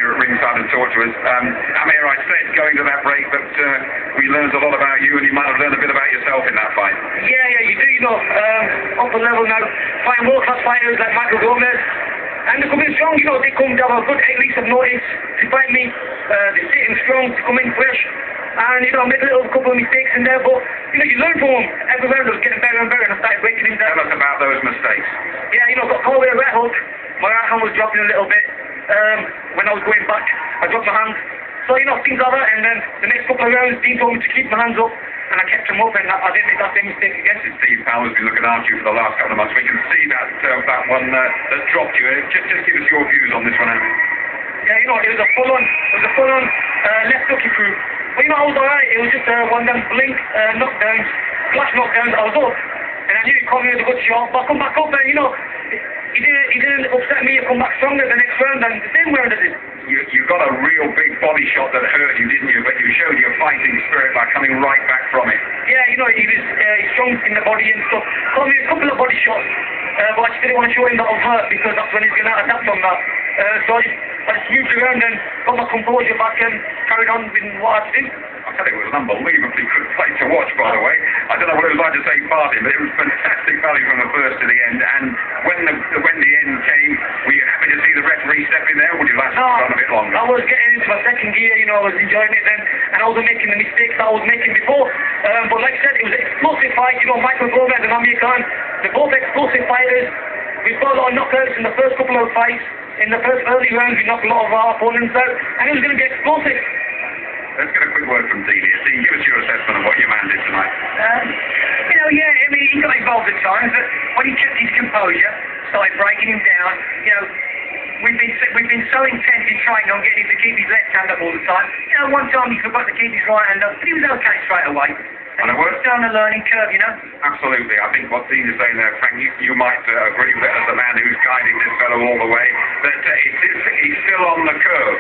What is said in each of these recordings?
here at ringside and talk to us. Amir, I said going to that break that we learned a lot about you, and you might have learned a bit about yourself in that fight. Yeah, you do, upper level now, fighting world-class fighters like Michael Gomez, and they're coming strong, they come to have a good 8 weeks of notice to fight me. They're sitting strong to come in fresh, and, I made a little couple of mistakes in there, but, you learn from them. Every round I was getting better and better, and I started breaking him down. Tell us about those mistakes. Yeah, got caught with a right hook. My right hand was dropping a little bit. When I was going back, I dropped my hand. So, things like that, and then the next couple of rounds, Dean told me to keep my hands up, and I kept them up, and I didn't make that same mistake again. Steve Powell's been looking after you for the last couple of months. We can see that one that dropped you. Just give us your views on this one, Amir. Yeah, it was a full-on left hooky through. But, I was alright. It was just one of them blink knockdowns, flash knockdowns. I was up, and I knew he caught me with a good shot, but I come back up, and, he didn't upset me. I come back stronger the next round, and the same round I did. You got a real big body shot that hurt you, didn't you? But you showed your fighting spirit by coming right back from it. Yeah, he was he's strong in the body and stuff. Got me a couple of body shots, but I just didn't want to show him that I was hurt, because that's when he's going to adapt on that. So I just moved around and got my composure back and carried on with what I had to do. I tell you, it was an unbelievably good fight to watch, by the way. I don't know what it was like to take part in, but it was fantastic value from the first to the end. And when the end came, were you happy to see the referee step in there, or would you like to run a bit longer? I was getting into my second gear, I was enjoying it then, and I wasn't making the mistakes that I was making before. But like I said, it was an explosive fight. Michael Gomez and Amir, they're both explosive fighters. We've got a lot of knockouts in the first couple of fights. In the first early rounds, we knocked a lot of our opponents out, and it was going to be explosive. Let's get a quick word from Dean here. Dean, give us your assessment of what your man did tonight. He got involved at times, but when he kept his composure, started breaking him down, we've been so intent in training on getting him to keep his left hand up all the time. One time he forgot to keep his right hand up, but he was okay straight away. And it was still on the learning curve, Absolutely. I think what Dean is saying there, Frank, you might agree with it as the man who's guiding this fellow all the way, that he's still on the curve.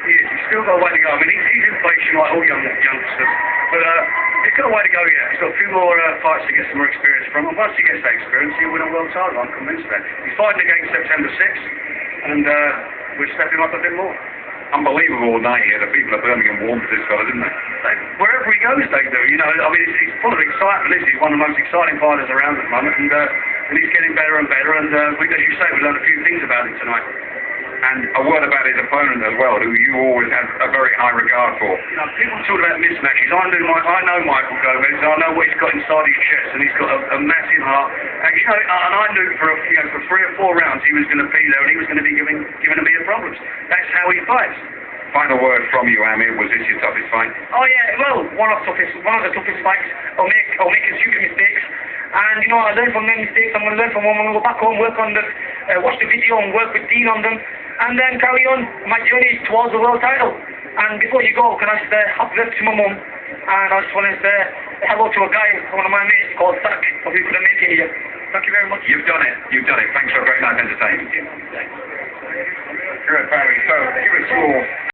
He's still got a way to go. I mean, he's in place like all youngsters, but he's got a way to go yet. He's got a few more fights to get some more experience from, and once he gets that experience, he'll win a world title, I'm convinced of that. He's fighting against September 6th, and we're stepping up a bit more. Unbelievable night here. The people of Birmingham warmed to this fella, didn't they? Wherever he goes, they do. He's full of excitement. He's one of the most exciting fighters around at the moment, and he's getting better and better. And as you say, we learned a few things about him tonight. And a word about his opponent as well, who you always have a very high regard for. People talk about mismatches. I know Michael Gomez. I know what he's got inside his chest, and he's got a massive heart. And and I knew for 3 or 4 rounds he was going to be there, and he was going to be giving me problems. That's how he fights. Final word from you, Amir. Was this your toughest fight? Oh yeah, well, one of the toughest fights. I'll make a stupid mistakes. And I learned from them mistakes. I'm going to learn from them. I'm going to go back home, work on them, watch the video and work with Dean on them, and then carry on my journey towards the world title. And before you go, can I just happy birthday to my mum? And I just want to say hello to a guy, one of my mates called Zach, who couldn't make it here. Thank you very much. You've done it. Thanks for a great night's entertainment. Good, Barry. So, give us your